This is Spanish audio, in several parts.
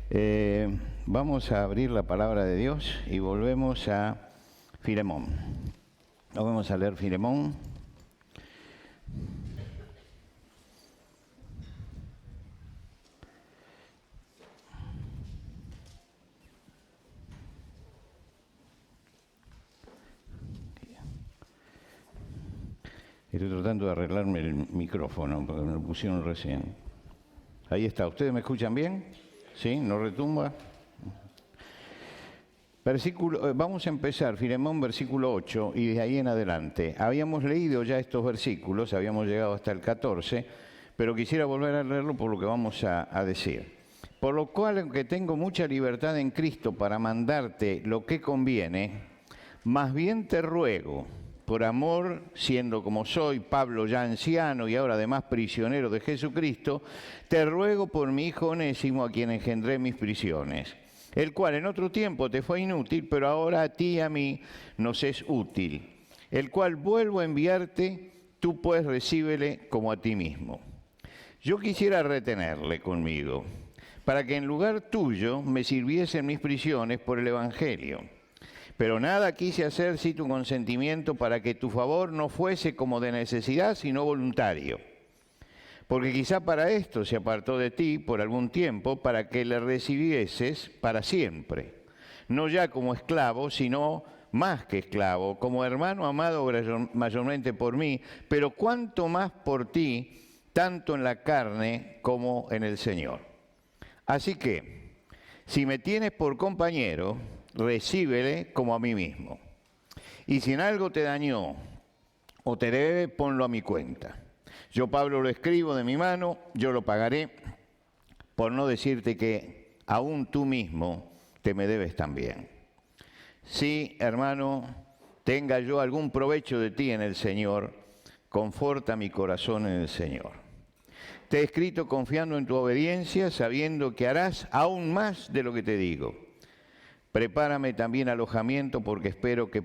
Vamos a abrir la palabra de Dios y volvemos a Filemón. Vamos a leer Filemón. Estoy tratando de arreglarme el micrófono porque me lo pusieron recién. Ahí está. ¿Ustedes me escuchan bien? ¿Sí? ¿No retumba? Vamos a empezar, Filemón, versículo 8, y de ahí en adelante. Habíamos leído ya estos versículos, habíamos llegado hasta el 14, pero quisiera volver a leerlo por lo que vamos a decir. Por lo cual, aunque tengo mucha libertad en Cristo para mandarte lo que conviene, más bien te ruego, por amor, siendo como soy, Pablo ya anciano y ahora además prisionero de Jesucristo, te ruego por mi hijo Onésimo, a quien engendré mis prisiones, el cual en otro tiempo te fue inútil, pero ahora a ti y a mí nos es útil, el cual vuelvo a enviarte, tú pues recíbele como a ti mismo. Yo quisiera retenerle conmigo, para que en lugar tuyo me sirviesen mis prisiones por el Evangelio. Pero nada quise hacer sin tu consentimiento para que tu favor no fuese como de necesidad, sino voluntario. Porque quizá para esto se apartó de ti por algún tiempo, para que le recibieses para siempre. No ya como esclavo, sino más que esclavo, como hermano amado mayormente por mí, pero cuanto más por ti, tanto en la carne como en el Señor. Así que, si me tienes por compañero, recíbele como a mí mismo. Y si en algo te dañó o te debe, ponlo a mi cuenta. Yo, Pablo, lo escribo de mi mano, yo lo pagaré, por no decirte que aún tú mismo te me debes también. Sí, hermano, tenga yo algún provecho de ti en el Señor, conforta mi corazón en el Señor. Te he escrito confiando en tu obediencia, sabiendo que harás aún más de lo que te digo. Prepárame también alojamiento, porque espero que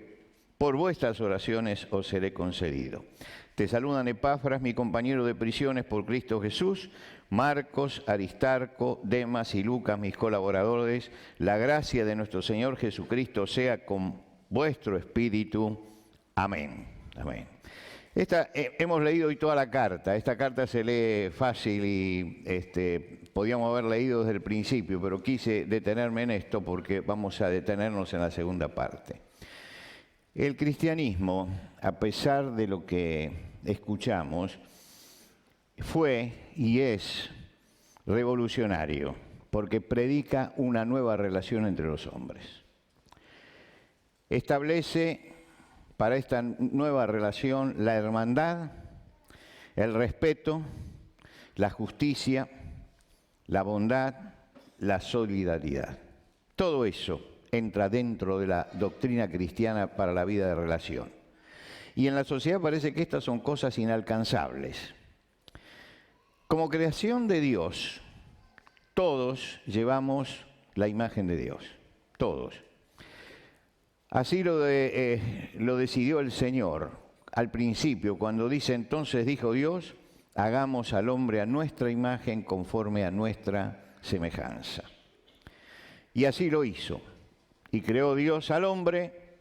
por vuestras oraciones os seré concedido. Te saludan Epafras, mi compañero de prisiones por Cristo Jesús, Marcos, Aristarco, Demas y Lucas, mis colaboradores. La gracia de nuestro Señor Jesucristo sea con vuestro espíritu. Amén. Amén. Hemos leído hoy toda la carta. Esta carta se lee fácil y podíamos haber leído desde el principio, pero quise detenerme en esto porque vamos a detenernos en la segunda parte. El cristianismo, a pesar de lo que escuchamos, fue y es revolucionario porque predica una nueva relación entre los hombres. Establece para esta nueva relación la hermandad, el respeto, la justicia, la bondad, la solidaridad. Todo eso entra dentro de la doctrina cristiana para la vida de relación. Y en la sociedad parece que estas son cosas inalcanzables. Como creación de Dios, todos llevamos la imagen de Dios, todos. Así lo decidió el Señor al principio, cuando dice, entonces dijo Dios, hagamos al hombre a nuestra imagen conforme a nuestra semejanza. Y así lo hizo. Y creó Dios al hombre,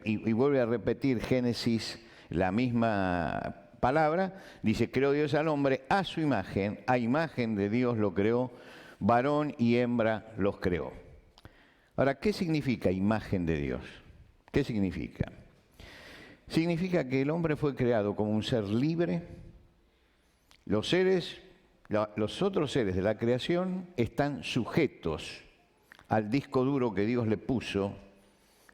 y vuelve a repetir Génesis la misma palabra, dice, creó Dios al hombre a su imagen, a imagen de Dios lo creó, varón y hembra los creó. Ahora, ¿qué significa imagen de Dios? ¿Qué significa? Significa que el hombre fue creado como un ser libre. Los otros seres de la creación están sujetos al disco duro que Dios le puso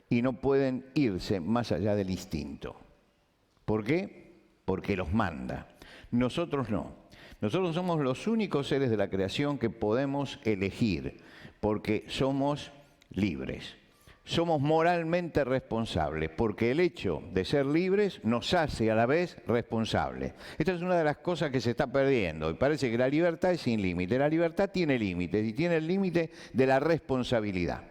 y no pueden irse más allá del instinto. ¿Por qué? Porque los manda. Nosotros no. Nosotros somos los únicos seres de la creación que podemos elegir, porque somos libres. Somos moralmente responsables, porque el hecho de ser libres nos hace a la vez responsables. Esta es una de las cosas que se está perdiendo, y parece que la libertad es sin límite. La libertad tiene límites, y tiene el límite de la responsabilidad.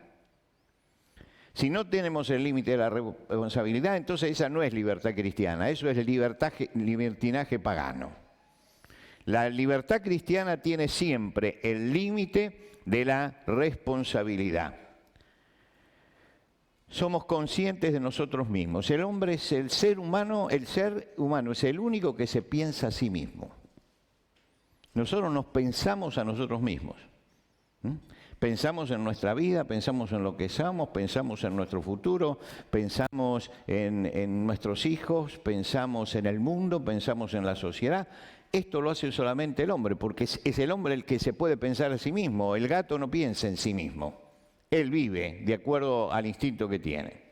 Si no tenemos el límite de la responsabilidad, entonces esa no es libertad cristiana, eso es libertinaje pagano. La libertad cristiana tiene siempre el límite de la responsabilidad. Somos conscientes de nosotros mismos. El hombre es el ser humano es el único que se piensa a sí mismo. Nosotros nos pensamos a nosotros mismos. Pensamos en nuestra vida, pensamos en lo que somos, pensamos en nuestro futuro, pensamos en nuestros hijos, pensamos en el mundo, pensamos en la sociedad. Esto lo hace solamente el hombre, porque es el hombre el que se puede pensar a sí mismo. El gato no piensa en sí mismo. Él vive de acuerdo al instinto que tiene.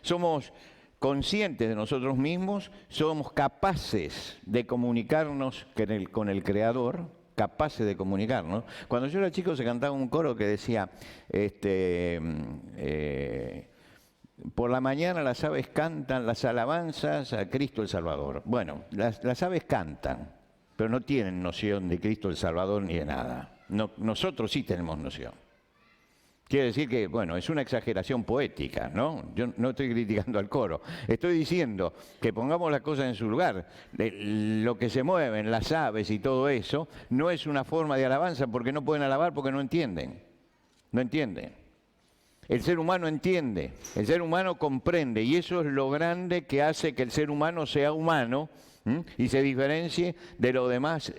Somos conscientes de nosotros mismos, somos capaces de comunicarnos con el Creador, capaces de comunicarnos. Cuando yo era chico se cantaba un coro que decía, por la mañana las aves cantan las alabanzas a Cristo el Salvador. Bueno, las aves cantan, pero no tienen noción de Cristo el Salvador ni de nada. No, nosotros sí tenemos noción. Quiere decir que, bueno, es una exageración poética, ¿no? Yo no estoy criticando al coro. Estoy diciendo que pongamos las cosas en su lugar. Lo que se mueven, las aves y todo eso, no es una forma de alabanza porque no pueden alabar porque no entienden. No entienden. El ser humano entiende, el ser humano comprende y eso es lo grande que hace que el ser humano sea humano y se diferencie de los demás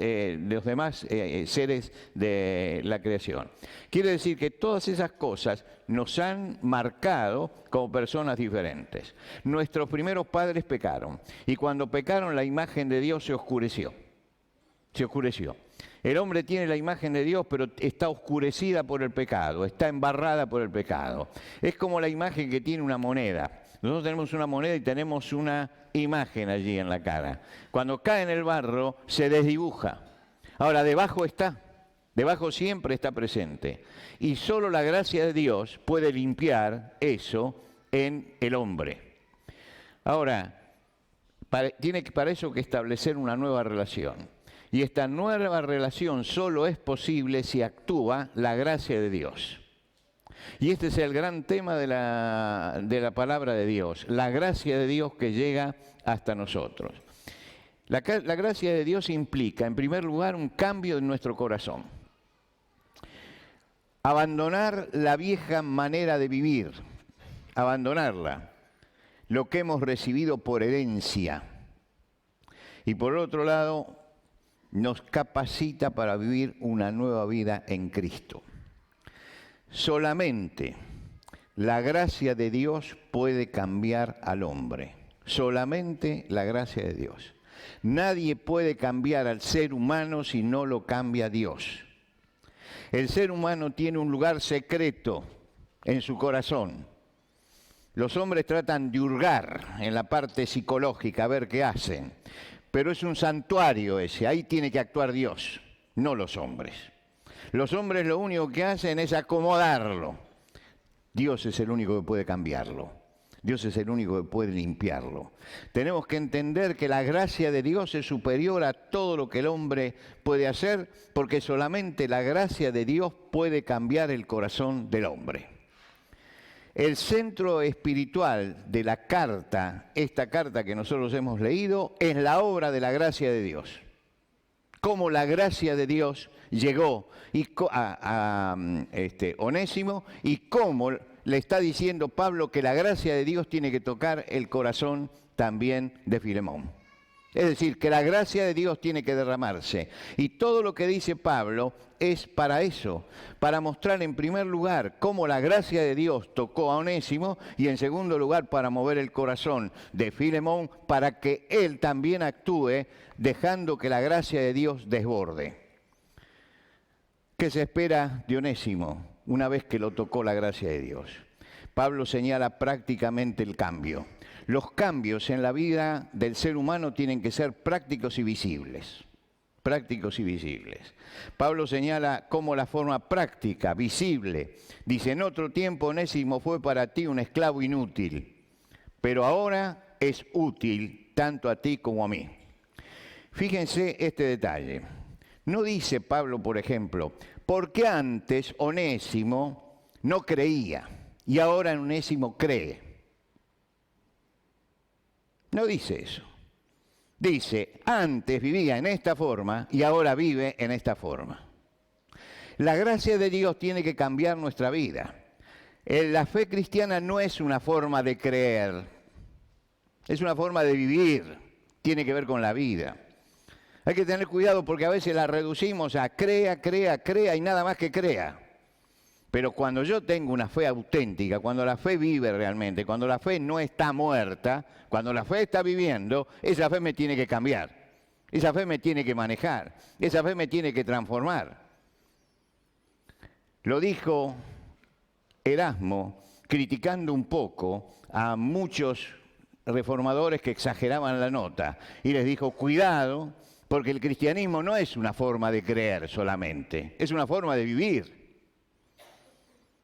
seres de la creación. Quiere decir que todas esas cosas nos han marcado como personas diferentes. Nuestros primeros padres pecaron y cuando pecaron la imagen de Dios se oscureció. Se oscureció. El hombre tiene la imagen de Dios, pero está oscurecida por el pecado, está embarrada por el pecado. Es como la imagen que tiene una moneda. Nosotros tenemos una moneda y tenemos una imagen allí en la cara. Cuando cae en el barro, se desdibuja. Ahora, debajo está, debajo siempre está presente. Y solo la gracia de Dios puede limpiar eso en el hombre. Ahora, tiene para eso que establecer una nueva relación. Y esta nueva relación solo es posible si actúa la gracia de Dios. Y este es el gran tema de la palabra de Dios, la gracia de Dios que llega hasta nosotros. La gracia de Dios implica, en primer lugar, un cambio en nuestro corazón. Abandonar la vieja manera de vivir, abandonarla, lo que hemos recibido por herencia. Y por otro lado, nos capacita para vivir una nueva vida en Cristo. Solamente la gracia de Dios puede cambiar al hombre. Solamente la gracia de Dios. Nadie puede cambiar al ser humano si no lo cambia Dios. El ser humano tiene un lugar secreto en su corazón. Los hombres tratan de hurgar en la parte psicológica, a ver qué hacen. Pero es un santuario ese, ahí tiene que actuar Dios, no los hombres. Los hombres lo único que hacen es acomodarlo. Dios es el único que puede cambiarlo. Dios es el único que puede limpiarlo. Tenemos que entender que la gracia de Dios es superior a todo lo que el hombre puede hacer, porque solamente la gracia de Dios puede cambiar el corazón del hombre. El centro espiritual de la carta, esta carta que nosotros hemos leído, es la obra de la gracia de Dios. Cómo la gracia de Dios llegó a Onésimo y cómo le está diciendo Pablo que la gracia de Dios tiene que tocar el corazón también de Filemón. Es decir, que la gracia de Dios tiene que derramarse. Y todo lo que dice Pablo es para eso, para mostrar en primer lugar cómo la gracia de Dios tocó a Onésimo y en segundo lugar para mover el corazón de Filemón para que él también actúe dejando que la gracia de Dios desborde. ¿Qué se espera de Onésimo una vez que lo tocó la gracia de Dios? Pablo señala prácticamente el cambio. Los cambios en la vida del ser humano tienen que ser prácticos y visibles. Prácticos y visibles. Pablo señala cómo la forma práctica, visible. Dice, en otro tiempo Onésimo fue para ti un esclavo inútil, pero ahora es útil tanto a ti como a mí. Fíjense este detalle. No dice Pablo, por ejemplo, porque antes Onésimo no creía y ahora Onésimo cree. No dice eso. Dice, antes vivía en esta forma y ahora vive en esta forma. La gracia de Dios tiene que cambiar nuestra vida. La fe cristiana no es una forma de creer, es una forma de vivir, tiene que ver con la vida. Hay que tener cuidado porque a veces la reducimos a crea, crea, crea y nada más que crea. Pero cuando yo tengo una fe auténtica, cuando la fe vive realmente, cuando la fe no está muerta, cuando la fe está viviendo, esa fe me tiene que cambiar, esa fe me tiene que manejar, esa fe me tiene que transformar. Lo dijo Erasmo, criticando un poco a muchos reformadores que exageraban la nota, y les dijo, cuidado, porque el cristianismo no es una forma de creer solamente, es una forma de vivir.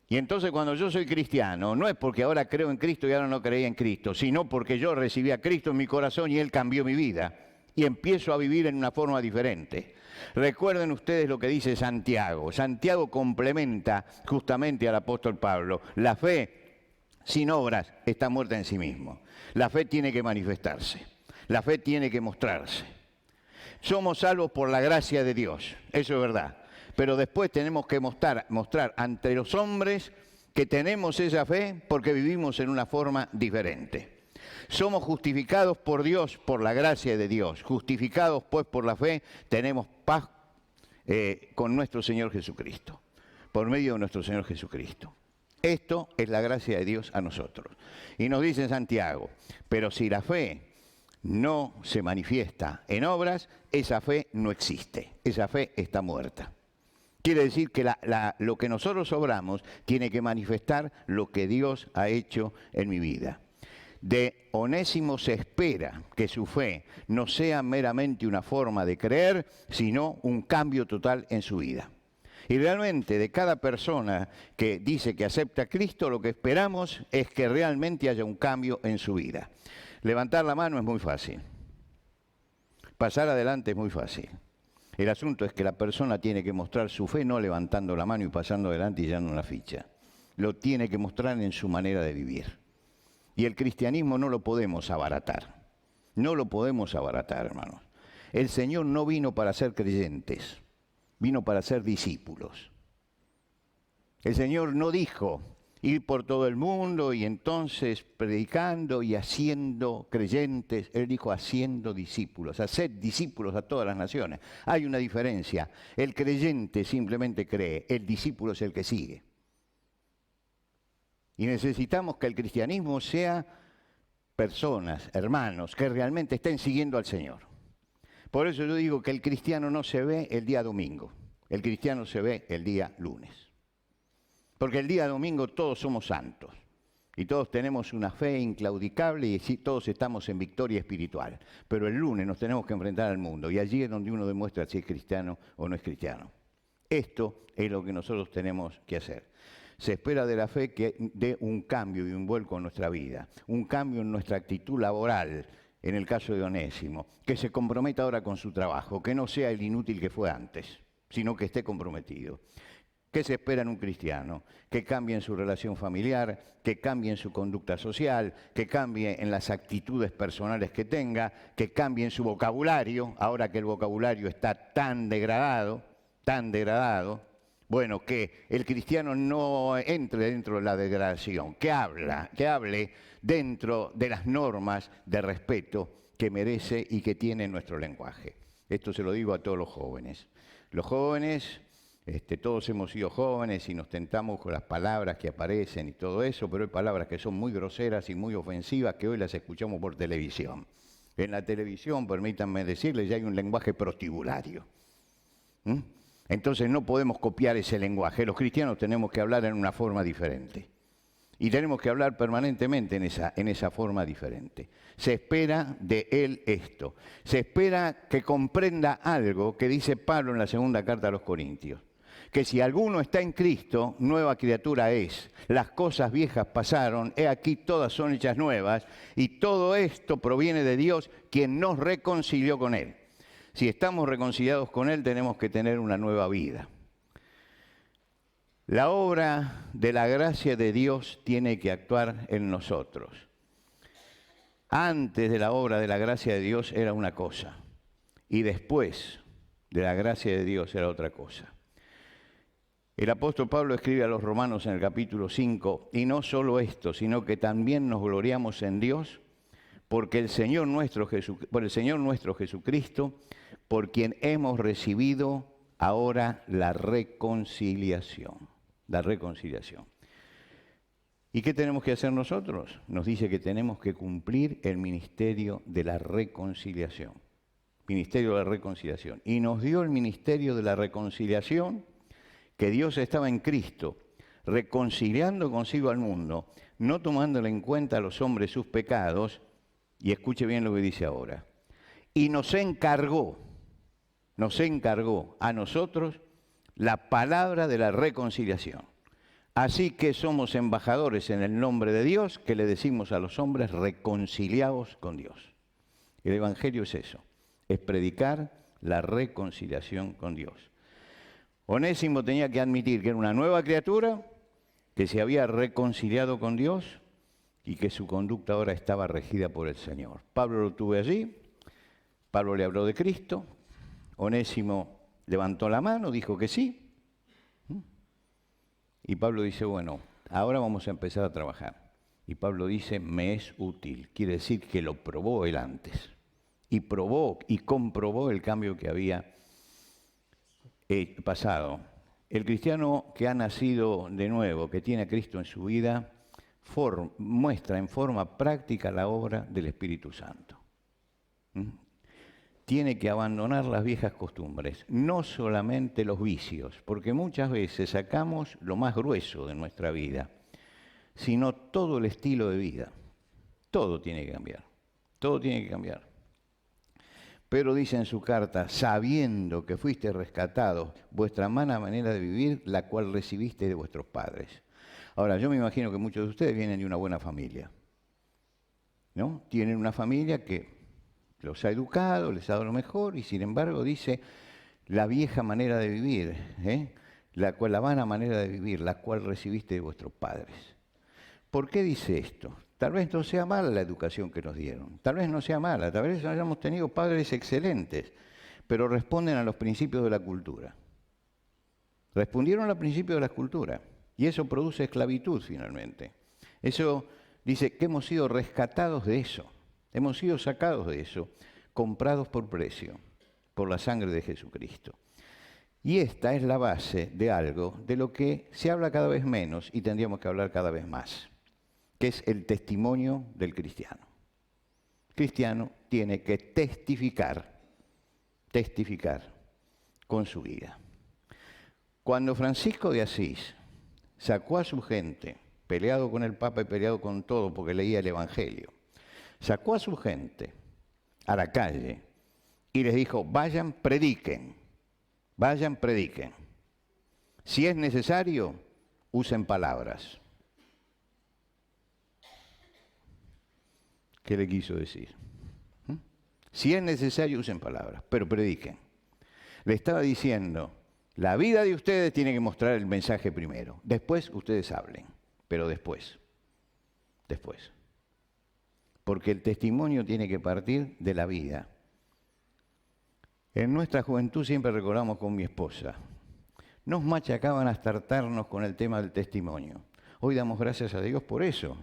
Y entonces cuando yo soy cristiano, no es porque ahora creo en Cristo y ahora no creía en Cristo, sino porque yo recibí a Cristo en mi corazón y Él cambió mi vida y empiezo a vivir en una forma diferente. Recuerden ustedes lo que dice Santiago. Santiago complementa justamente al apóstol Pablo. La fe sin obras está muerta en sí mismo. La fe tiene que manifestarse. La fe tiene que mostrarse. Somos salvos por la gracia de Dios, eso es verdad. Pero después tenemos que mostrar ante los hombres que tenemos esa fe porque vivimos en una forma diferente. Somos justificados por Dios, por la gracia de Dios. Justificados pues por la fe, tenemos paz con nuestro Señor Jesucristo, por medio de nuestro Señor Jesucristo. Esto es la gracia de Dios a nosotros. Y nos dice Santiago, pero si la fe no se manifiesta en obras, esa fe no existe, esa fe está muerta. Quiere decir que lo que nosotros obramos tiene que manifestar lo que Dios ha hecho en mi vida. De Onésimo se espera que su fe no sea meramente una forma de creer, sino un cambio total en su vida. Y realmente de cada persona que dice que acepta a Cristo, lo que esperamos es que realmente haya un cambio en su vida. Levantar la mano es muy fácil. Pasar adelante es muy fácil. El asunto es que la persona tiene que mostrar su fe no levantando la mano y pasando adelante y llenando una ficha. Lo tiene que mostrar en su manera de vivir. Y el cristianismo no lo podemos abaratar. No lo podemos abaratar, hermanos. El Señor no vino para ser creyentes, vino para ser discípulos. El Señor no dijo ir por todo el mundo y entonces predicando y haciendo creyentes. Él dijo haciendo discípulos, haced discípulos a todas las naciones. Hay una diferencia. El creyente simplemente cree, el discípulo es el que sigue. Y necesitamos que el cristianismo sea personas, hermanos, que realmente estén siguiendo al Señor. Por eso yo digo que el cristiano no se ve el día domingo, el cristiano se ve el día lunes. Porque el día domingo todos somos santos y todos tenemos una fe inclaudicable y todos estamos en victoria espiritual. Pero el lunes nos tenemos que enfrentar al mundo y allí es donde uno demuestra si es cristiano o no es cristiano. Esto es lo que nosotros tenemos que hacer. Se espera de la fe que dé un cambio y un vuelco en nuestra vida, un cambio en nuestra actitud laboral, en el caso de Onésimo, que se comprometa ahora con su trabajo, que no sea el inútil que fue antes, sino que esté comprometido. ¿Qué se espera en un cristiano? Que cambie en su relación familiar, que cambie en su conducta social, que cambie en las actitudes personales que tenga, que cambie en su vocabulario, ahora que el vocabulario está tan degradado, bueno, que el cristiano no entre dentro de la degradación, que hable dentro de las normas de respeto que merece y que tiene nuestro lenguaje. Esto se lo digo a todos los jóvenes. Los jóvenes... todos hemos sido jóvenes y nos tentamos con las palabras que aparecen y todo eso, pero hay palabras que son muy groseras y muy ofensivas que hoy las escuchamos por televisión. En la televisión, permítanme decirles, ya hay un lenguaje prostibulario. Entonces no podemos copiar ese lenguaje. Los cristianos tenemos que hablar en una forma diferente. Y tenemos que hablar permanentemente en esa forma diferente. Se espera de él esto. Se espera que comprenda algo que dice Pablo en la segunda carta a los Corintios. Que si alguno está en Cristo, nueva criatura es. Las cosas viejas pasaron, he aquí todas son hechas nuevas, y todo esto proviene de Dios, quien nos reconcilió con Él. Si estamos reconciliados con Él, tenemos que tener una nueva vida. La obra de la gracia de Dios tiene que actuar en nosotros. Antes de la obra de la gracia de Dios era una cosa, y después de la gracia de Dios era otra cosa. El apóstol Pablo escribe a los romanos en el capítulo 5, y no solo esto, sino que también nos gloriamos en Dios, porque el Señor nuestro por el Señor nuestro Jesucristo, por quien hemos recibido ahora la reconciliación. La reconciliación. ¿Y qué tenemos que hacer nosotros? Nos dice que tenemos que cumplir el ministerio de la reconciliación. Ministerio de la reconciliación. Y nos dio el ministerio de la reconciliación, que Dios estaba en Cristo, reconciliando consigo al mundo, no tomándole en cuenta a los hombres sus pecados, y escuche bien lo que dice ahora, y nos encargó a nosotros la palabra de la reconciliación. Así que somos embajadores en el nombre de Dios, que le decimos a los hombres reconciliados con Dios. El Evangelio es eso, es predicar la reconciliación con Dios. Onésimo tenía que admitir que era una nueva criatura, que se había reconciliado con Dios y que su conducta ahora estaba regida por el Señor. Pablo lo tuvo allí, Pablo le habló de Cristo, Onésimo levantó la mano, dijo que sí, y Pablo dice, bueno, ahora vamos a empezar a trabajar. Y Pablo dice, me es útil, quiere decir que lo probó él antes, y probó y comprobó el cambio que había pasado. El cristiano que ha nacido de nuevo, que tiene a Cristo en su vida, muestra en forma práctica la obra del Espíritu Santo. Tiene que abandonar las viejas costumbres, no solamente los vicios, porque muchas veces sacamos lo más grueso de nuestra vida, sino todo el estilo de vida. Todo tiene que cambiar, todo tiene que cambiar. Pero dice en su carta, sabiendo que fuiste rescatados, vuestra mala manera de vivir, la cual recibiste de vuestros padres. Ahora, yo me imagino que muchos de ustedes vienen de una buena familia, ¿no? Tienen una familia que los ha educado, les ha dado lo mejor, y sin embargo dice la vieja manera de vivir, la vana manera de vivir, la cual recibiste de vuestros padres. ¿Por qué dice esto? Tal vez no sea mala la educación que nos dieron, tal vez no sea mala, tal vez hayamos tenido padres excelentes, pero responden a los principios de la cultura. Respondieron a los principios de la cultura, y eso produce esclavitud finalmente. Eso dice que hemos sido rescatados de eso. Hemos sido sacados de eso, comprados por precio, por la sangre de Jesucristo. Y esta es la base de algo de lo que se habla cada vez menos y tendríamos que hablar cada vez más, que es el testimonio del cristiano. El cristiano tiene que testificar con su vida. Cuando Francisco de Asís sacó a su gente, peleado con el Papa y peleado con todo porque leía el Evangelio, sacó a su gente a la calle y les dijo, vayan, prediquen. Si es necesario, usen palabras. ¿Qué le quiso decir? Si es necesario, usen palabras, pero prediquen. Le estaba diciendo, la vida de ustedes tiene que mostrar el mensaje primero. Después ustedes hablen, pero después. Porque el testimonio tiene que partir de la vida. En nuestra juventud siempre recordamos con mi esposa, nos machacaban hasta hartarnos con el tema del testimonio. Hoy damos gracias a Dios por eso,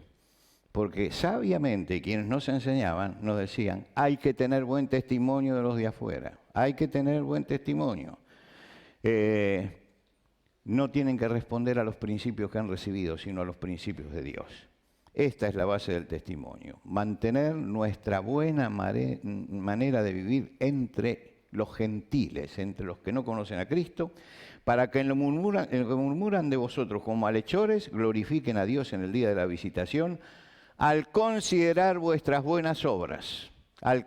porque sabiamente quienes nos enseñaban nos decían, hay que tener buen testimonio de los de afuera, hay que tener buen testimonio. No tienen que responder a los principios que han recibido, sino a los principios de Dios. Esta es la base del testimonio, mantener nuestra buena manera de vivir entre los gentiles, entre los que no conocen a Cristo, para que en lo que murmuran de vosotros como malhechores, glorifiquen a Dios en el día de la visitación, al considerar vuestras buenas obras. El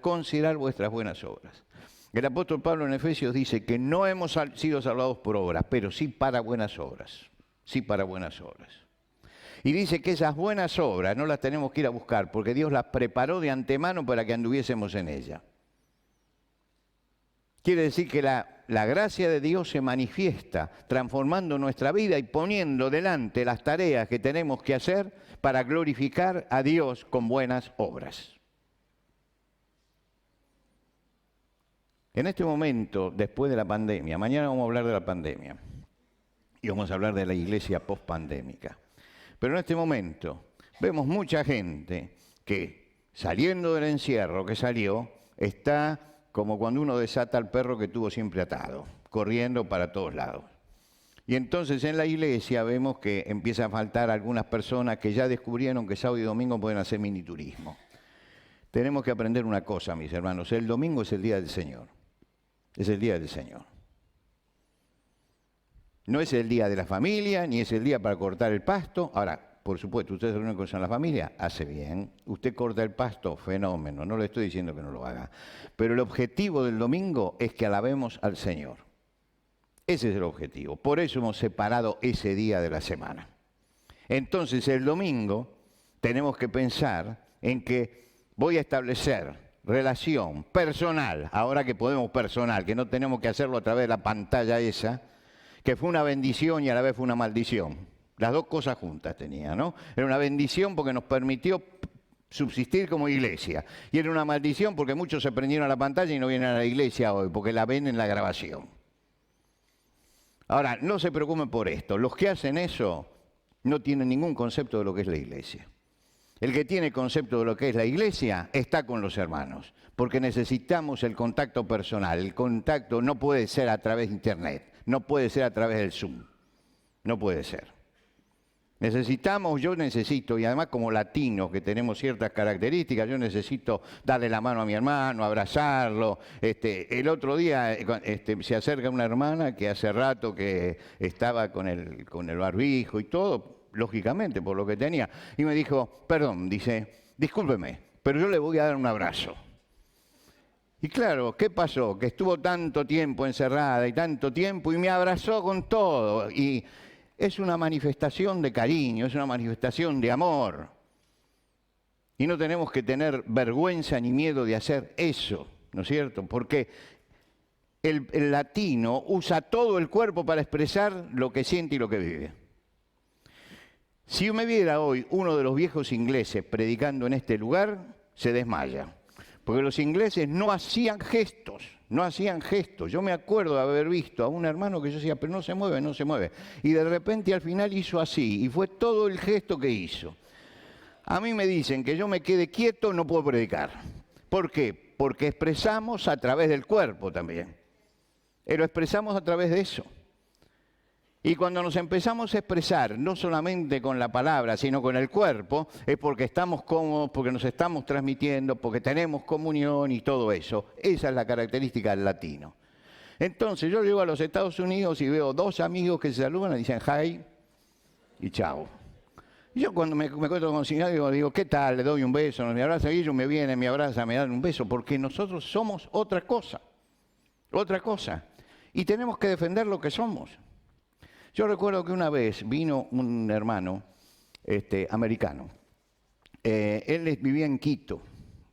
apóstol Pablo en Efesios dice que no hemos sido salvados por obras, pero sí para buenas obras. Y dice que esas buenas obras no las tenemos que ir a buscar, porque Dios las preparó de antemano para que anduviésemos en ellas. Quiere decir que la gracia de Dios se manifiesta transformando nuestra vida y poniendo delante las tareas que tenemos que hacer para glorificar a Dios con buenas obras. En este momento, después de la pandemia, mañana vamos a hablar de la pandemia y vamos a hablar de la iglesia post-pandémica. Pero en este momento vemos mucha gente que saliendo del encierro que salió, está como cuando uno desata al perro que tuvo siempre atado, corriendo para todos lados. Y entonces en la iglesia vemos que empieza a faltar algunas personas que ya descubrieron que sábado y domingo pueden hacer miniturismo. Tenemos que aprender una cosa, mis hermanos, el domingo es el día del Señor. Es el día del Señor. No es el día de la familia, ni es el día para cortar el pasto. Ahora, por supuesto, usted se reúne con la familia, hace bien. Usted corta el pasto, fenómeno. No le estoy diciendo que no lo haga. Pero el objetivo del domingo es que alabemos al Señor. Ese es el objetivo. Por eso hemos separado ese día de la semana. Entonces, el domingo tenemos que pensar en que voy a establecer relación personal, ahora que podemos personal, que no tenemos que hacerlo a través de la pantalla esa, que fue una bendición y a la vez fue una maldición. Las dos cosas juntas tenía, ¿no? Era una bendición porque nos permitió subsistir como iglesia. Y era una maldición porque muchos se prendieron a la pantalla y no vienen a la iglesia hoy, porque la ven en la grabación. Ahora, no se preocupen por esto. Los que hacen eso no tienen ningún concepto de lo que es la iglesia. El que tiene concepto de lo que es la iglesia está con los hermanos, porque necesitamos el contacto personal. El contacto no puede ser a través de internet, no puede ser a través del Zoom, no puede ser. Yo necesito, y además como latinos que tenemos ciertas características, yo necesito darle la mano a mi hermano, abrazarlo. El otro día se acerca una hermana que hace rato que estaba con el barbijo y todo, lógicamente, por lo que tenía. Y me dijo, perdón, dice, discúlpeme, pero yo le voy a dar un abrazo. Y claro, ¿qué pasó? Que estuvo tanto tiempo encerrada y tanto tiempo y me abrazó con todo. Y es una manifestación de cariño, es una manifestación de amor. Y no tenemos que tener vergüenza ni miedo de hacer eso, ¿no es cierto? Porque el latino usa todo el cuerpo para expresar lo que siente y lo que vive. Si me viera hoy uno de los viejos ingleses predicando en este lugar, se desmaya. Porque los ingleses no hacían gestos, no hacían gestos. Yo me acuerdo de haber visto a un hermano que yo decía, pero no se mueve, no se mueve. Y de repente al final hizo así, y fue todo el gesto que hizo. A mí me dicen que yo me quede quieto, no puedo predicar. ¿Por qué? Porque expresamos a través del cuerpo también. Lo expresamos a través de eso. Y cuando nos empezamos a expresar, no solamente con la palabra, sino con el cuerpo, es porque estamos cómodos, porque nos estamos transmitiendo, porque tenemos comunión y todo eso. Esa es la característica del latino. Entonces yo llego a los Estados Unidos y veo dos amigos que se saludan y dicen hi y chao. Y yo cuando me encuentro con señor digo, ¿qué tal? Le doy un beso, me abraza, y ellos me vienen, me abrazan, me dan un beso, porque nosotros somos otra cosa. Otra cosa. Y tenemos que defender lo que somos. Yo recuerdo que una vez vino un hermano americano. Él vivía en Quito,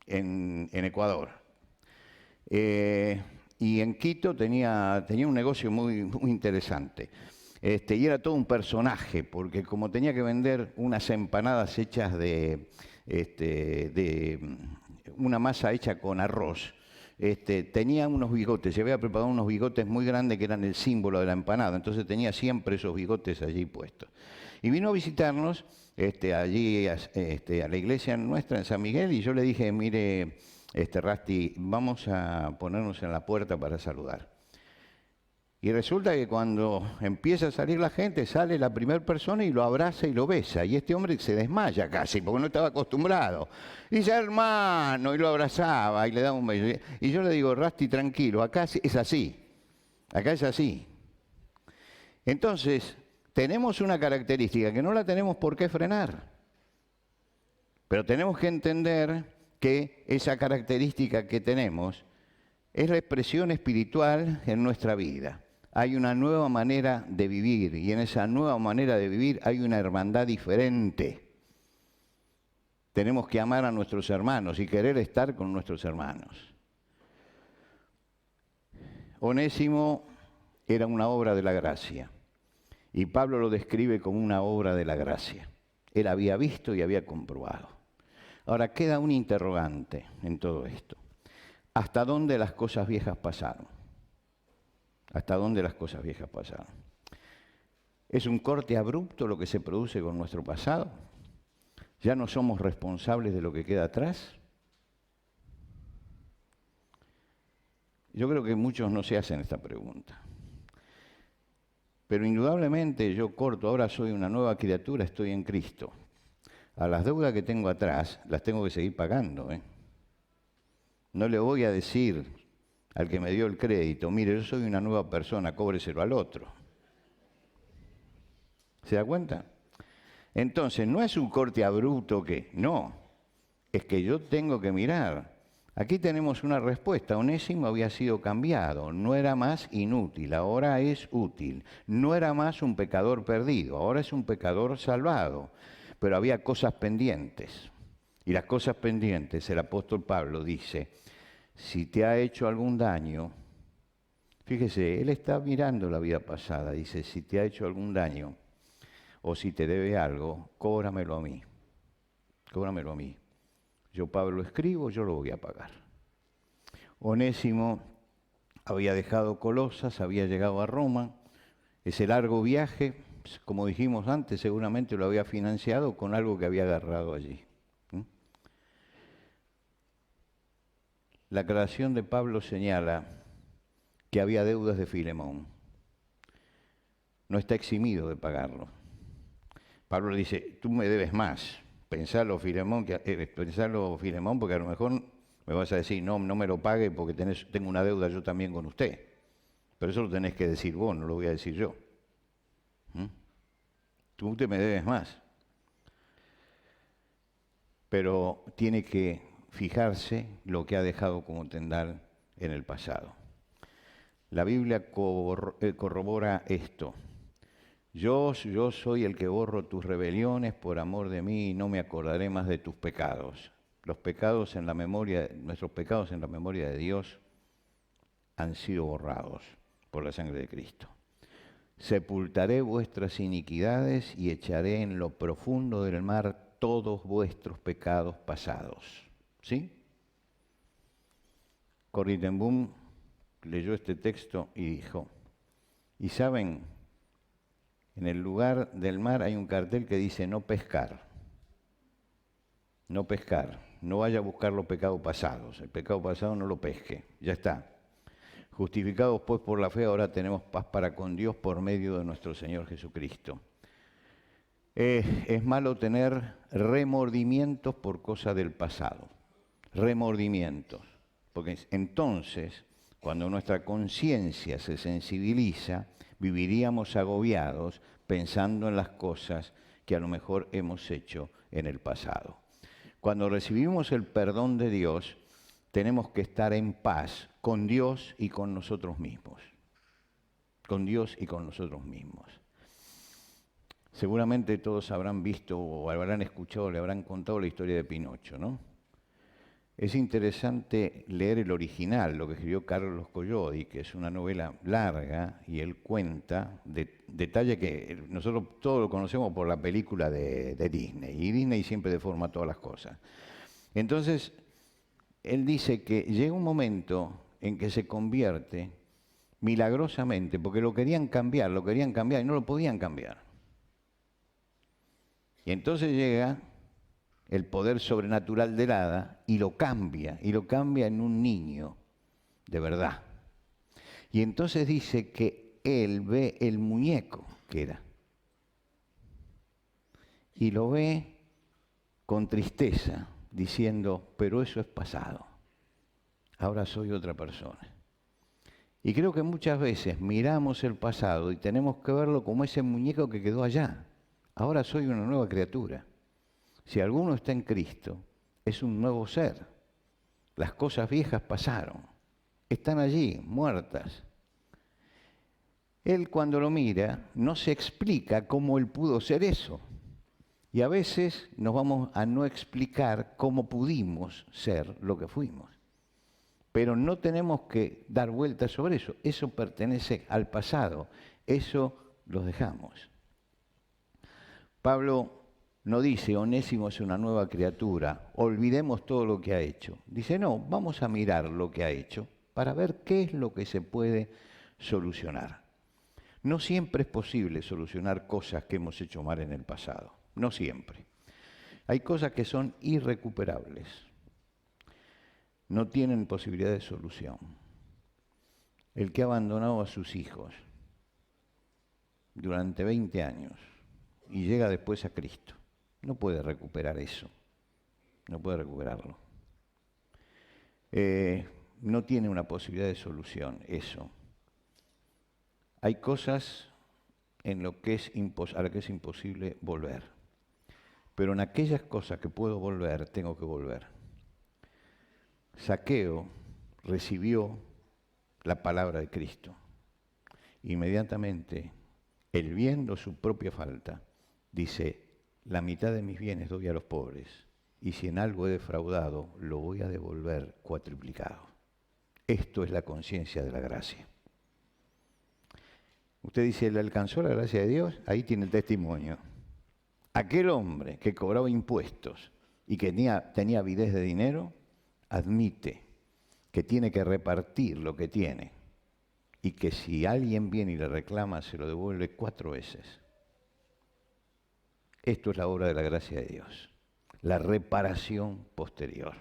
en Ecuador. Y en Quito tenía un negocio muy interesante. Y era todo un personaje, porque como tenía que vender unas empanadas hechas de una masa hecha con arroz, tenía unos bigotes, se había preparado unos bigotes muy grandes que eran el símbolo de la empanada, entonces tenía siempre esos bigotes allí puestos. Y vino a visitarnos allí a la iglesia nuestra en San Miguel, y yo le dije, mire, Rasti, vamos a ponernos en la puerta para saludar. Y resulta que cuando empieza a salir la gente, sale la primera persona y lo abraza y lo besa. Y este hombre se desmaya casi, porque no estaba acostumbrado. Y dice, hermano, y lo abrazaba y le daba un beso. Y yo le digo, Rasti, tranquilo, acá es así. Acá es así. Entonces, tenemos una característica que no la tenemos por qué frenar. Pero tenemos que entender que esa característica que tenemos es la expresión espiritual en nuestra vida. Hay una nueva manera de vivir y en esa nueva manera de vivir hay una hermandad diferente. Tenemos que amar a nuestros hermanos y querer estar con nuestros hermanos. Onésimo era una obra de la gracia y Pablo lo describe como una obra de la gracia. Él había visto y había comprobado. Ahora queda un interrogante en todo esto. hasta dónde las cosas viejas pasaron. Hasta dónde las cosas viejas pasaron. ¿Es un corte abrupto lo que se produce con nuestro pasado? ¿Ya no somos responsables de lo que queda atrás? Yo creo que muchos no se hacen esta pregunta. Pero indudablemente yo corto, ahora soy una nueva criatura, estoy en Cristo. A las deudas que tengo atrás las tengo que seguir pagando, ¿eh? No le voy a decir al que me dio el crédito, mire, yo soy una nueva persona, cóbreselo al otro. ¿Se da cuenta? Entonces, no es un corte abrupto que, no, es que yo tengo que mirar. Aquí tenemos una respuesta. Onésimo había sido cambiado, no era más inútil, ahora es útil. No era más un pecador perdido, ahora es un pecador salvado. Pero había cosas pendientes. Y las cosas pendientes, el apóstol Pablo dice, si te ha hecho algún daño, fíjese, él está mirando la vida pasada, dice, si te ha hecho algún daño o si te debe algo, cóbramelo a mí. Cóbramelo a mí. Yo, Pablo, escribo, yo lo voy a pagar. Onésimo había dejado Colosas, había llegado a Roma. Ese largo viaje, como dijimos antes, seguramente lo había financiado con algo que había agarrado allí. La aclaración de Pablo señala que había deudas de Filemón. No está eximido de pagarlo. Pablo le dice, tú me debes más. Pensalo, Filemón, porque a lo mejor me vas a decir, no me lo pague porque tengo una deuda yo también con usted. Pero eso lo tenés que decir vos, no lo voy a decir yo. Tú te me debes más. Pero tiene que fijarse lo que ha dejado como tendal en el pasado. La Biblia corrobora esto. Yo soy el que borro tus rebeliones por amor de mí y no me acordaré más de tus pecados. Nuestros pecados en la memoria de Dios han sido borrados por la sangre de Cristo. Sepultaré vuestras iniquidades y echaré en lo profundo del mar todos vuestros pecados pasados. ¿Sí? Corrie ten Boom leyó este texto y dijo, ¿y saben? En el lugar del mar hay un cartel que dice no pescar. No pescar. No vaya a buscar los pecados pasados. El pecado pasado no lo pesque. Ya está. Justificados pues por la fe, ahora tenemos paz para con Dios por medio de nuestro Señor Jesucristo. Es malo tener remordimientos por cosas del pasado. Remordimientos. Porque entonces, cuando nuestra conciencia se sensibiliza, viviríamos agobiados pensando en las cosas que a lo mejor hemos hecho en el pasado. Cuando recibimos el perdón de Dios, tenemos que estar en paz con Dios y con nosotros mismos. Con Dios y con nosotros mismos. Seguramente todos habrán visto o habrán escuchado, le habrán contado la historia de Pinocho, ¿no? Es interesante leer el original, lo que escribió Carlos Collodi, que es una novela larga, y él cuenta detalle que nosotros todos lo conocemos por la película de Disney, y Disney siempre deforma todas las cosas. Entonces, él dice que llega un momento en que se convierte milagrosamente, porque lo querían cambiar y no lo podían cambiar. Y entonces llega el poder sobrenatural del hada y lo cambia en un niño de verdad. Y entonces dice que él ve el muñeco que era y lo ve con tristeza, diciendo, pero eso es pasado, ahora soy otra persona. Y creo que muchas veces miramos el pasado y tenemos que verlo como ese muñeco que quedó allá. Ahora soy una nueva criatura. Si alguno está en Cristo, es un nuevo ser. Las cosas viejas pasaron. Están allí, muertas. Él cuando lo mira, no se explica cómo él pudo ser eso. Y a veces nos vamos a no explicar cómo pudimos ser lo que fuimos. Pero no tenemos que dar vueltas sobre eso. Eso pertenece al pasado. Eso lo dejamos. Pablo no dice Onésimo es una nueva criatura, olvidemos todo lo que ha hecho. Dice, no, vamos a mirar lo que ha hecho para ver qué es lo que se puede solucionar. No siempre es posible solucionar cosas que hemos hecho mal en el pasado, no siempre. Hay cosas que son irrecuperables, no tienen posibilidad de solución. El que ha abandonado a sus hijos durante 20 años y llega después a Cristo, no puede recuperar eso, no puede recuperarlo. No tiene una posibilidad de solución eso. Hay cosas en lo que a las que es imposible volver, pero en aquellas cosas que puedo volver, tengo que volver. Zaqueo recibió la palabra de Cristo. Inmediatamente, él viendo su propia falta, dice, la mitad de mis bienes doy a los pobres, y si en algo he defraudado, lo voy a devolver cuatriplicado. Esto es la conciencia de la gracia. Usted dice, ¿le alcanzó la gracia de Dios? Ahí tiene el testimonio. Aquel hombre que cobraba impuestos y que tenía avidez de dinero, admite que tiene que repartir lo que tiene y que si alguien viene y le reclama, se lo devuelve 4 veces. Esto es la obra de la gracia de Dios, la reparación posterior.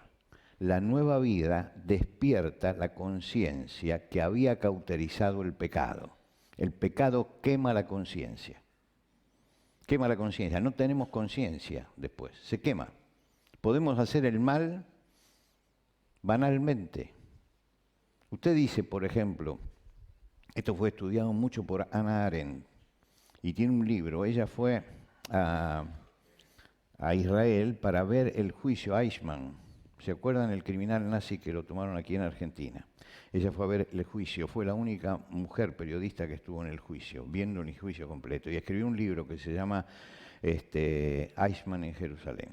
La nueva vida despierta la conciencia que había cauterizado el pecado. El pecado quema la conciencia. Quema la conciencia. No tenemos conciencia después, se quema. Podemos hacer el mal banalmente. Usted dice, por ejemplo, esto fue estudiado mucho por Hannah Arendt y tiene un libro. Ella fue a Israel para ver el juicio Eichmann. ¿Se acuerdan el criminal nazi que lo tomaron aquí en Argentina? Ella fue a ver el juicio, fue la única mujer periodista que estuvo en el juicio, viendo el juicio completo. Y escribió un libro que se llama Eichmann en Jerusalén.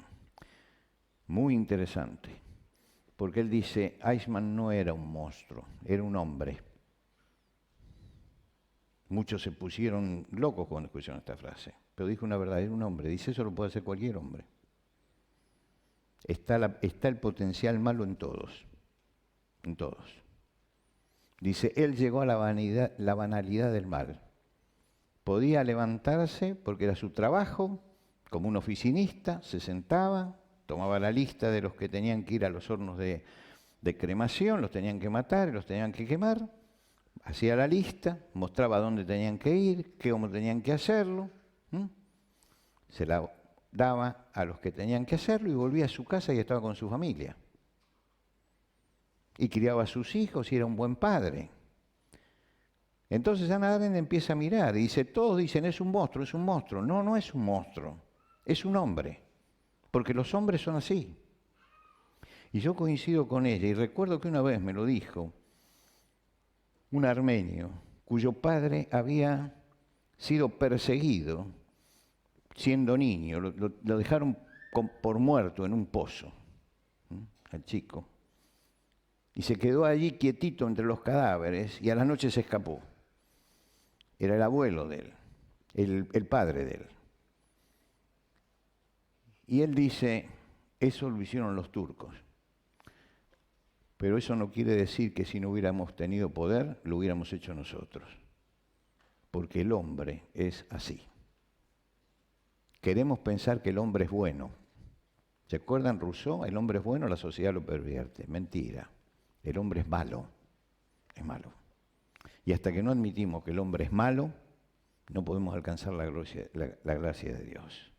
Muy interesante, porque él dice, Eichmann no era un monstruo, era un hombre. Muchos se pusieron locos cuando escucharon esta frase, pero dijo una verdad, era un hombre. Dice, eso lo puede hacer cualquier hombre. Está el potencial malo en todos, en todos. Dice, él llegó a la banalidad del mal. Podía levantarse porque era su trabajo, como un oficinista, se sentaba, tomaba la lista de los que tenían que ir a los hornos de cremación, los tenían que matar y los tenían que quemar, hacía la lista, mostraba dónde tenían que ir, cómo tenían que hacerlo, se la daba a los que tenían que hacerlo y volvía a su casa y estaba con su familia. Y criaba a sus hijos y era un buen padre. Entonces Hannah Arendt empieza a mirar y dice, todos dicen, es un monstruo, es un monstruo. No, no es un monstruo, es un hombre, porque los hombres son así. Y yo coincido con ella y recuerdo que una vez me lo dijo un armenio cuyo padre había sido perseguido siendo niño, lo dejaron por muerto en un pozo, al chico. Y se quedó allí quietito entre los cadáveres y a la noche se escapó. Era el abuelo de él, el padre de él. Y él dice, eso lo hicieron los turcos. Pero eso no quiere decir que si no hubiéramos tenido poder, lo hubiéramos hecho nosotros. Porque el hombre es así. Queremos pensar que el hombre es bueno. ¿Se acuerdan Rousseau? El hombre es bueno, la sociedad lo pervierte. Mentira. El hombre es malo. Es malo. Y hasta que no admitimos que el hombre es malo, no podemos alcanzar la gracia de Dios.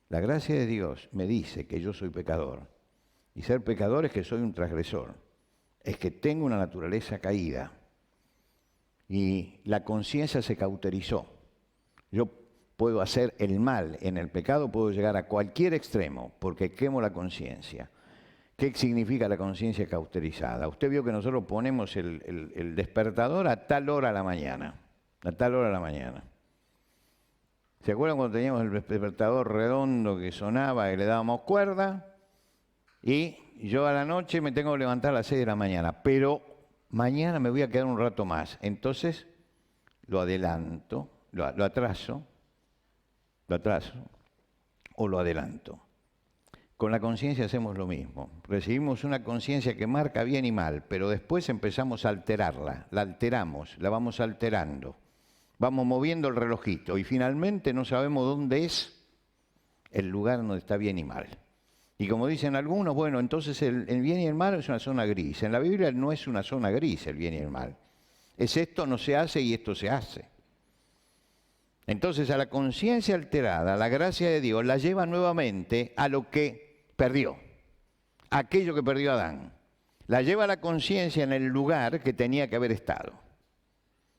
La gracia de Dios me dice que yo soy pecador. Y ser pecador es que soy un transgresor. Es que tengo una naturaleza caída. Y la conciencia se cauterizó. Yo puedo hacer el mal en el pecado, puedo llegar a cualquier extremo, porque quemo la conciencia. ¿Qué significa la conciencia cauterizada? Usted vio que nosotros ponemos el despertador a tal hora a la mañana. A tal hora a la mañana. ¿Se acuerdan cuando teníamos el despertador redondo que sonaba y le dábamos cuerda? Y yo a la noche me tengo que levantar a las 6 de la mañana, pero mañana me voy a quedar un rato más. Entonces lo adelanto, lo atraso. o lo adelanto. Con la conciencia hacemos lo mismo. Recibimos una conciencia que marca bien y mal, pero después empezamos a alterarla, la alteramos, la vamos alterando. Vamos moviendo el relojito y finalmente no sabemos dónde es el lugar donde está bien y mal. Y como dicen algunos, bueno, entonces el bien y el mal es una zona gris. En la Biblia no es una zona gris el bien y el mal. Es esto no se hace y esto se hace. Entonces a la conciencia alterada, la gracia de Dios la lleva nuevamente a lo que perdió, aquello que perdió Adán. La lleva a la conciencia en el lugar que tenía que haber estado.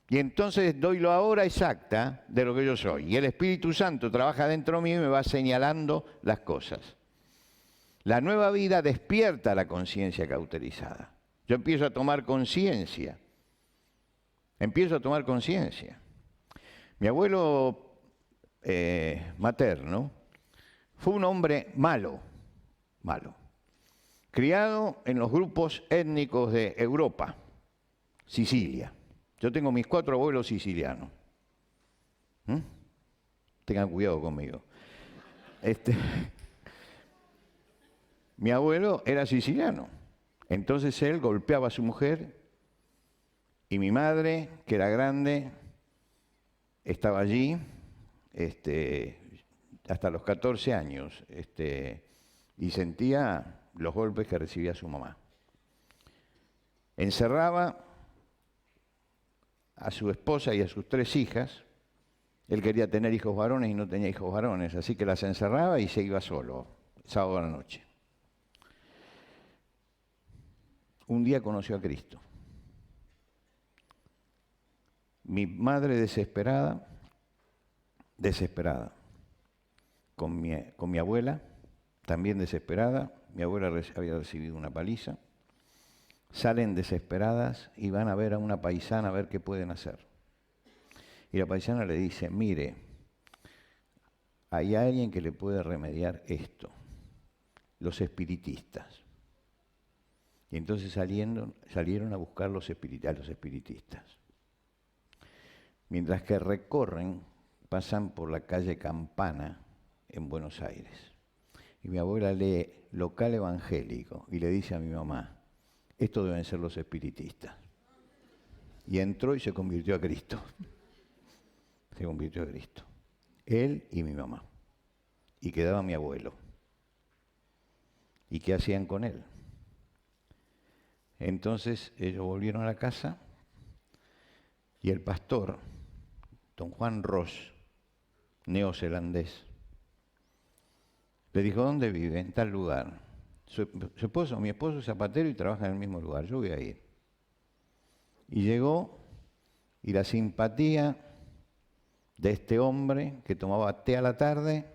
Y entonces doy la hora exacta de lo que yo soy. Y el Espíritu Santo trabaja dentro mío y me va señalando las cosas. La nueva vida despierta la conciencia cauterizada. Yo empiezo a tomar conciencia. Empiezo a tomar conciencia. Mi abuelo materno fue un hombre malo, criado en los grupos étnicos de Europa, Sicilia. Yo tengo mis 4 abuelos sicilianos. Tengan cuidado conmigo. Mi abuelo era siciliano. Entonces él golpeaba a su mujer y mi madre, que era grande, estaba allí hasta los 14 años y sentía los golpes que recibía su mamá. Encerraba a su esposa y a sus 3 hijas. Él quería tener hijos varones y no tenía hijos varones, así que las encerraba y se iba solo, sábado a la noche. Un día conoció a Cristo. Mi madre desesperada, con mi abuela, también desesperada. Mi abuela había recibido una paliza. Salen desesperadas y van a ver a una paisana a ver qué pueden hacer. Y la paisana le dice, mire, hay alguien que le puede remediar esto, los espiritistas. Y entonces salieron a buscar a los espiritistas. Mientras que recorren, pasan por la calle Campana en Buenos Aires. Y mi abuela lee local evangélico y le dice a mi mamá, estos deben ser los espiritistas. Y entró y se convirtió a Cristo. Se convirtió a Cristo. Él y mi mamá. Y quedaba mi abuelo. ¿Y qué hacían con él? Entonces ellos volvieron a la casa y el pastor, don Juan Ross, neozelandés, le dijo, ¿dónde vive? En tal lugar. Mi esposo es zapatero y trabaja en el mismo lugar, yo voy a ir. Y llegó y la simpatía de este hombre que tomaba té a la tarde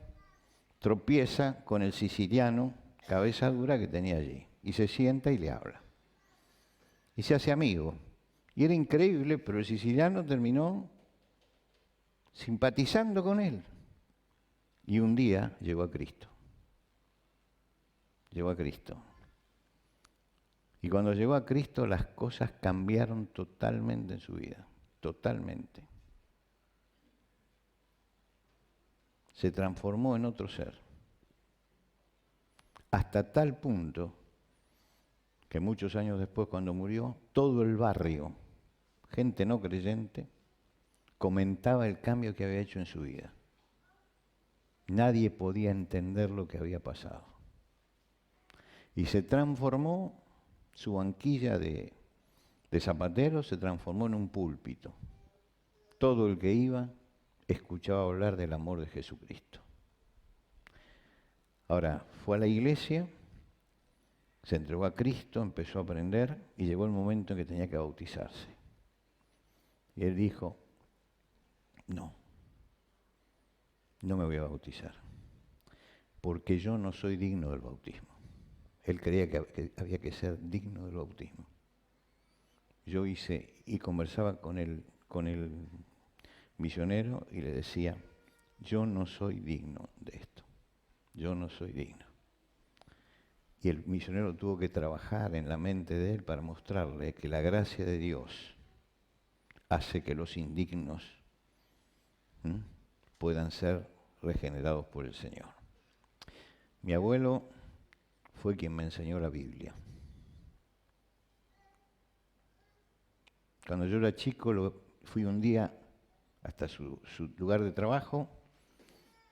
tropieza con el siciliano, cabeza dura que tenía allí, y se sienta y le habla. Y se hace amigo. Y era increíble, pero el siciliano terminó simpatizando con él. Y un día llegó a Cristo. Llegó a Cristo. Y cuando llegó a Cristo las cosas cambiaron totalmente en su vida. Totalmente. Se transformó en otro ser. Hasta tal punto que muchos años después, cuando murió, todo el barrio, gente no creyente, comentaba el cambio que había hecho en su vida. Nadie podía entender lo que había pasado. Y se transformó, su banquilla de zapatero se transformó en un púlpito. Todo el que iba escuchaba hablar del amor de Jesucristo. Ahora, fue a la iglesia, se entregó a Cristo, empezó a aprender y llegó el momento en que tenía que bautizarse. Y él dijo, no me voy a bautizar, porque yo no soy digno del bautismo. Él creía que había que ser digno del bautismo. Yo hice y conversaba con el misionero y le decía, yo no soy digno de esto, yo no soy digno. Y el misionero tuvo que trabajar en la mente de él para mostrarle que la gracia de Dios hace que los indignos puedan ser regenerados por el Señor. Mi abuelo fue quien me enseñó la Biblia. Cuando yo era chico, fui un día hasta su lugar de trabajo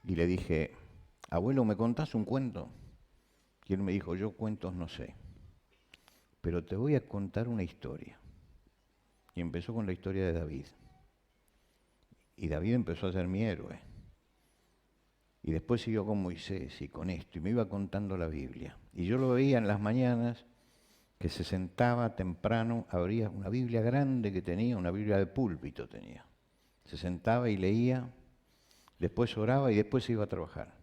y le dije, abuelo, ¿me contás un cuento? Y él me dijo, yo cuentos no sé, pero te voy a contar una historia. Y empezó con la historia de David. Y David empezó a ser mi héroe. Y después siguió con Moisés y con esto, y me iba contando la Biblia. Y yo lo veía en las mañanas, que se sentaba temprano, abría una Biblia grande que tenía, una Biblia de púlpito tenía. Se sentaba y leía, después oraba y después se iba a trabajar.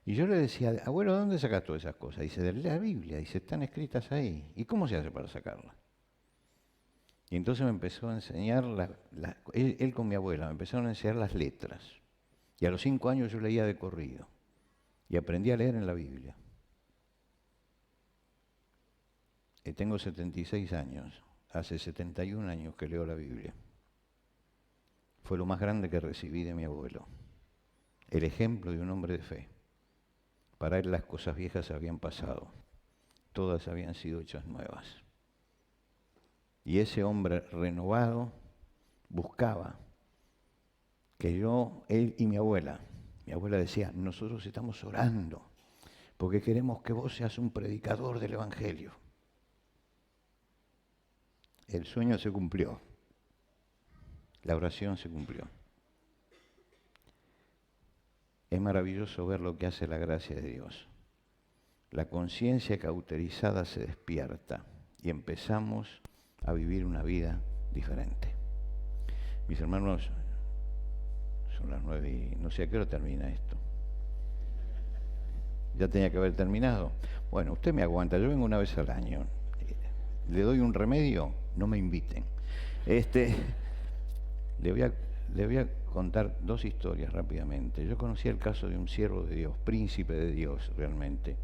Y yo le decía, abuelo, ¿de dónde sacas todas esas cosas? Dice, de la Biblia, dice, están escritas ahí. ¿Y cómo se hace para sacarlas? Y entonces me empezó a enseñar, él con mi abuela, me empezaron a enseñar las letras. Y a los 5 años yo leía de corrido. Y aprendí a leer en la Biblia. Y tengo 76 años. Hace 71 años que leo la Biblia. Fue lo más grande que recibí de mi abuelo. El ejemplo de un hombre de fe. Para él las cosas viejas habían pasado. Todas habían sido hechas nuevas. Y ese hombre renovado buscaba que yo, él y mi abuela decía, nosotros estamos orando porque queremos que vos seas un predicador del Evangelio. El sueño se cumplió, la oración se cumplió. Es maravilloso ver lo que hace la gracia de Dios. La conciencia cauterizada se despierta y empezamos a vivir una vida diferente. Mis hermanos, son las 9 y no sé a qué hora termina esto. Ya tenía que haber terminado. Bueno, usted me aguanta, yo vengo una vez al año. Le doy un remedio, no me inviten. Le voy a contar 2 historias rápidamente. Yo conocí el caso de un siervo de Dios, príncipe de Dios realmente.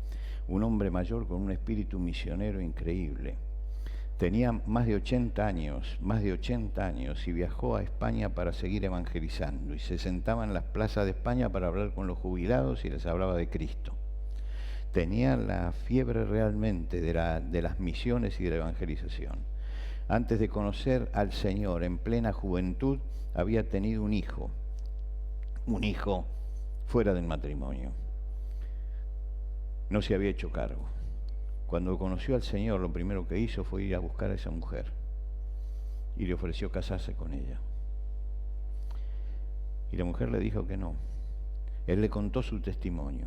Un hombre mayor con un espíritu misionero increíble. Tenía más de 80 años y viajó a España para seguir evangelizando y se sentaba en las plazas de España para hablar con los jubilados y les hablaba de Cristo. Tenía la fiebre realmente de las misiones y de la evangelización. Antes de conocer al Señor en plena juventud, había tenido un hijo fuera del matrimonio. No se había hecho cargo. Cuando conoció al Señor, lo primero que hizo fue ir a buscar a esa mujer y le ofreció casarse con ella. Y la mujer le dijo que no. Él le contó su testimonio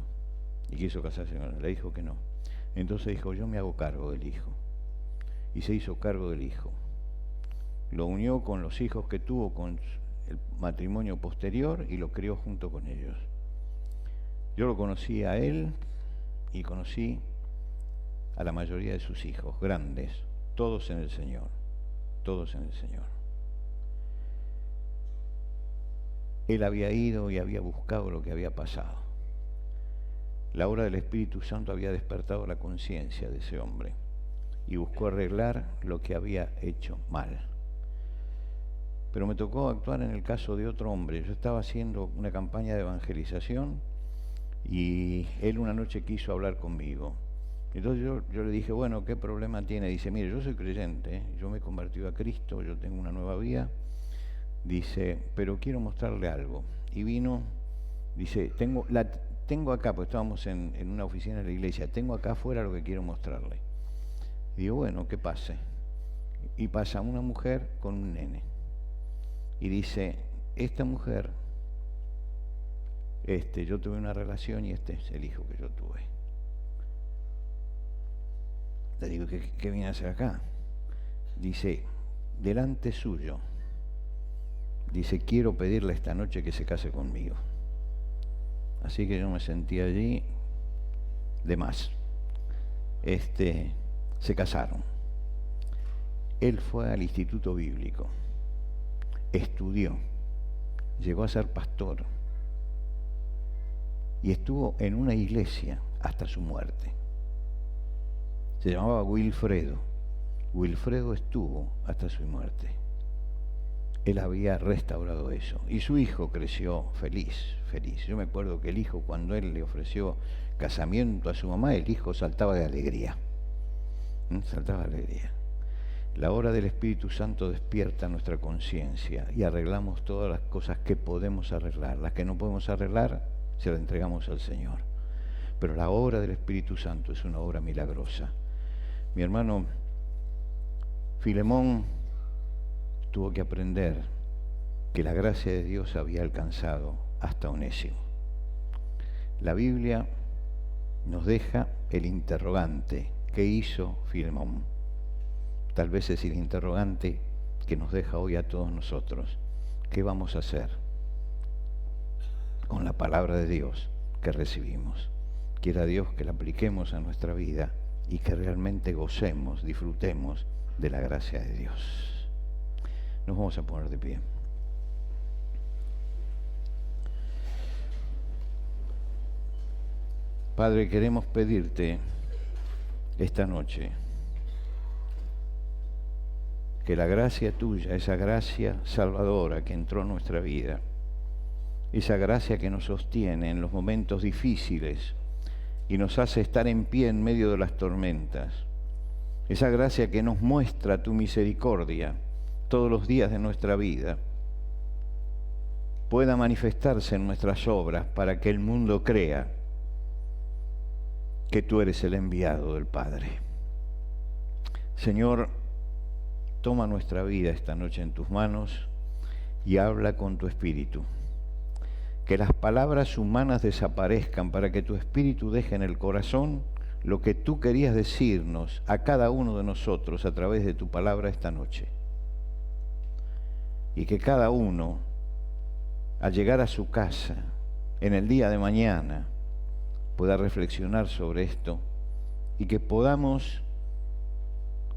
y quiso casarse con ella. Le dijo que no. Entonces dijo, yo me hago cargo del hijo. Y se hizo cargo del hijo. Lo unió con los hijos que tuvo con el matrimonio posterior y lo crió junto con ellos. Yo lo conocí a él y conocí a la mayoría de sus hijos, grandes, todos en el Señor, todos en el Señor. Él había ido y había buscado lo que había pasado. La obra del Espíritu Santo había despertado la conciencia de ese hombre y buscó arreglar lo que había hecho mal. Pero me tocó actuar en el caso de otro hombre. Yo estaba haciendo una campaña de evangelización y él una noche quiso hablar conmigo. Entonces yo le dije, bueno, ¿qué problema tiene? Dice, mire, yo soy creyente, yo me he convertido a Cristo, yo tengo una nueva vida. Dice, pero quiero mostrarle algo. Y vino, dice, tengo acá, pues estábamos en una oficina de la iglesia, tengo acá afuera lo que quiero mostrarle. Y digo, bueno, que pase. Y pasa una mujer con un nene. Y dice, esta mujer, yo tuve una relación y este es el hijo que yo tuve. Le digo, ¿qué viene a hacer acá? Dice, delante suyo, dice, quiero pedirle esta noche que se case conmigo. Así que yo me sentí allí de más. Se casaron. Él fue al instituto bíblico, estudió, llegó a ser pastor y estuvo en una iglesia hasta su muerte. Se llamaba Wilfredo. Wilfredo estuvo hasta su muerte. él había restaurado eso. Y su hijo creció feliz, feliz. Yo me acuerdo que el hijo, cuando él le ofreció casamiento a su mamá, el hijo saltaba de alegría. Saltaba de alegría. La obra del Espíritu Santo despierta nuestra conciencia y arreglamos todas las cosas que podemos arreglar. Las que no podemos arreglar, se las entregamos al Señor. Pero la obra del Espíritu Santo es una obra milagrosa. Mi hermano Filemón tuvo que aprender que la gracia de Dios había alcanzado hasta Onésimo. La Biblia nos deja el interrogante: ¿qué hizo Filemón? Tal vez es el interrogante que nos deja hoy a todos nosotros. ¿Qué vamos a hacer con la palabra de Dios que recibimos? Quiera Dios que la apliquemos a nuestra vida y que realmente gocemos, disfrutemos de la gracia de Dios. Nos vamos a poner de pie. Padre, queremos pedirte esta noche que la gracia tuya, esa gracia salvadora que entró en nuestra vida, esa gracia que nos sostiene en los momentos difíciles y nos hace estar en pie en medio de las tormentas, esa gracia que nos muestra tu misericordia todos los días de nuestra vida, pueda manifestarse en nuestras obras para que el mundo crea que tú eres el enviado del Padre. Señor, toma nuestra vida esta noche en tus manos y habla con tu espíritu. Que las palabras humanas desaparezcan para que tu espíritu deje en el corazón lo que tú querías decirnos a cada uno de nosotros a través de tu palabra esta noche. Y que cada uno, al llegar a su casa, en el día de mañana, pueda reflexionar sobre esto y que podamos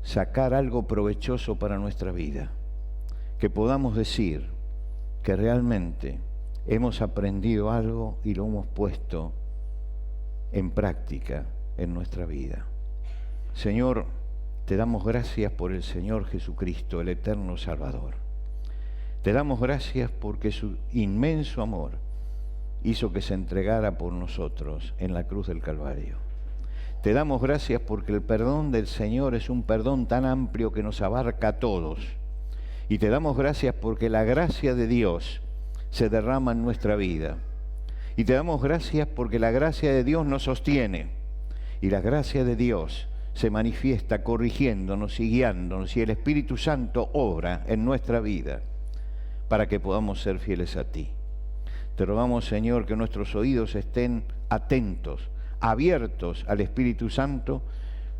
sacar algo provechoso para nuestra vida, que podamos decir que realmente hemos aprendido algo y lo hemos puesto en práctica en nuestra vida. Señor, te damos gracias por el Señor Jesucristo, el eterno Salvador. Te damos gracias porque su inmenso amor hizo que se entregara por nosotros en la cruz del Calvario. Te damos gracias porque el perdón del Señor es un perdón tan amplio que nos abarca a todos. Y te damos gracias porque la gracia de Dios se derrama en nuestra vida. Y te damos gracias porque la gracia de Dios nos sostiene. Y la gracia de Dios se manifiesta corrigiéndonos y guiándonos. Y el Espíritu Santo obra en nuestra vida para que podamos ser fieles a ti. Te rogamos, Señor, que nuestros oídos estén atentos, abiertos al Espíritu Santo,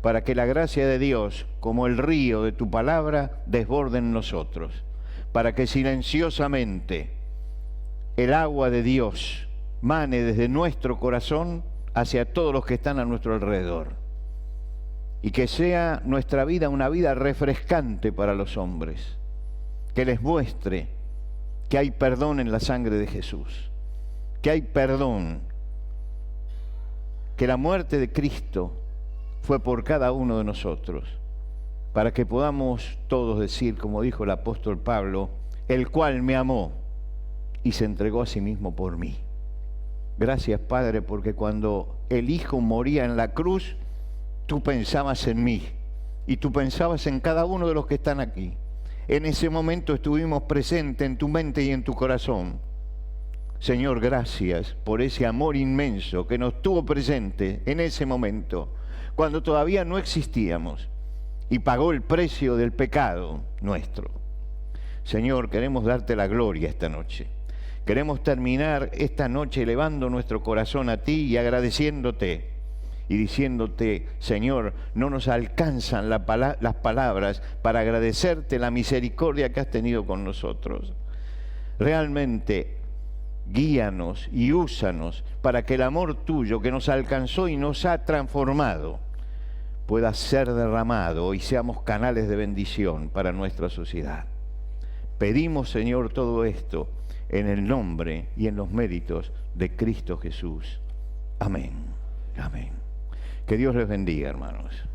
para que la gracia de Dios, como el río de tu palabra, desborde en nosotros, para que silenciosamente el agua de Dios mane desde nuestro corazón hacia todos los que están a nuestro alrededor, y que sea nuestra vida una vida refrescante para los hombres, que les muestre que hay perdón en la sangre de Jesús, que hay perdón, que la muerte de Cristo fue por cada uno de nosotros, para que podamos todos decir, como dijo el apóstol Pablo, el cual me amó y se entregó a sí mismo por mí. Gracias, Padre, porque cuando el Hijo moría en la cruz, tú pensabas en mí y tú pensabas en cada uno de los que están aquí. En ese momento estuvimos presentes en tu mente y en tu corazón. Señor, gracias por ese amor inmenso que nos tuvo presente en ese momento, cuando todavía no existíamos, y pagó el precio del pecado nuestro. Señor, queremos darte la gloria esta noche. Queremos terminar esta noche elevando nuestro corazón a ti y agradeciéndote y diciéndote, Señor, no nos alcanzan las palabras para agradecerte la misericordia que has tenido con nosotros. Realmente, guíanos y úsanos para que el amor tuyo que nos alcanzó y nos ha transformado pueda ser derramado y seamos canales de bendición para nuestra sociedad. Pedimos, Señor, todo esto en el nombre y en los méritos de Cristo Jesús. Amén. Amén. Que Dios les bendiga, hermanos.